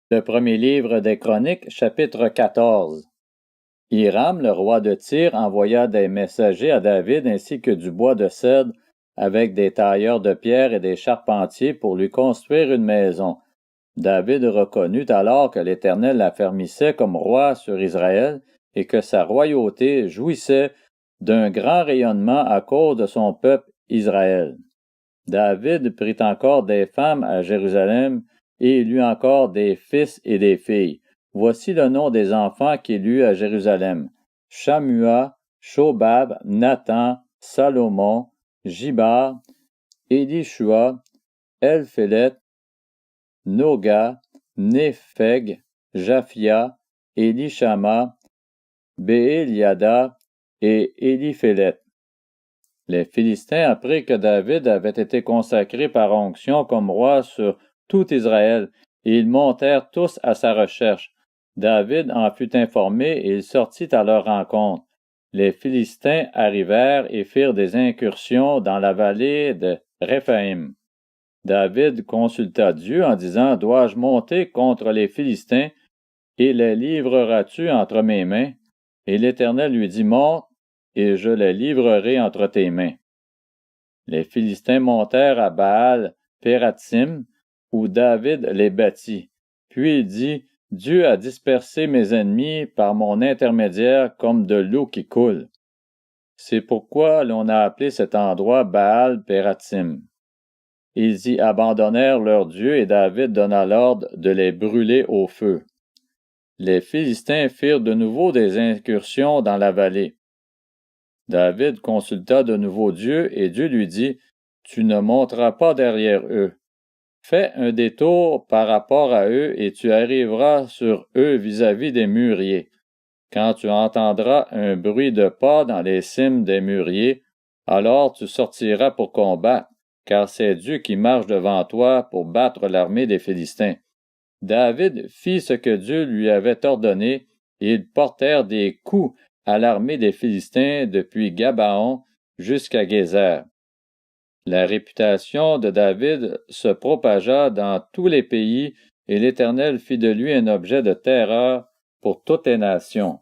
Le premier livre des Chroniques, chapitre 14. Hiram, le roi de Tyr, envoya des messagers à David ainsi que du bois de cèdre avec des tailleurs de pierre et des charpentiers pour lui construire une maison. David reconnut alors que l'Éternel l'affermissait comme roi sur Israël et que sa royauté jouissait d'un grand rayonnement à cause de son peuple Israël. David prit encore des femmes à Jérusalem et il eut encore des fils et des filles. Voici le nom des enfants qu'il eut à Jérusalem: Shammua, Shobab, Nathan, Salomon, Jibar, Élishua, Elphélet, Noga, Népheg, Japhia, Élishama, Bééliada et Éliphélet. Les Philistins apprirent que David avait été consacré par onction comme roi sur tout Israël, et ils montèrent tous à sa recherche. David en fut informé et il sortit à leur rencontre. Les Philistins arrivèrent et firent des incursions dans la vallée de Réphaïm. David consulta Dieu en disant: « Dois-je monter contre les Philistins, et les livreras-tu entre mes mains? » Et l'Éternel lui dit: « Monte, et je les livrerai entre tes mains. » Les Philistins montèrent à Baal-Pératsim, où David les battit. Puis il dit: « Dieu a dispersé mes ennemis par mon intermédiaire comme de l'eau qui coule. » C'est pourquoi l'on a appelé cet endroit Baal-Pératsim. Ils y abandonnèrent leur Dieu et David donna l'ordre de les brûler au feu. Les Philistins firent de nouveau des incursions dans la vallée. David consulta de nouveau Dieu et Dieu lui dit: « Tu ne monteras pas derrière eux. Fais un détour par rapport à eux et tu arriveras sur eux vis-à-vis des mûriers. Quand tu entendras un bruit de pas dans les cimes des mûriers, alors tu sortiras pour combattre, car c'est Dieu qui marche devant toi pour battre l'armée des Philistins. » David fit ce que Dieu lui avait ordonné, et ils portèrent des coups à l'armée des Philistins depuis Gabaon jusqu'à Gézer. La réputation de David se propagea dans tous les pays, et l'Éternel fit de lui un objet de terreur pour toutes les nations.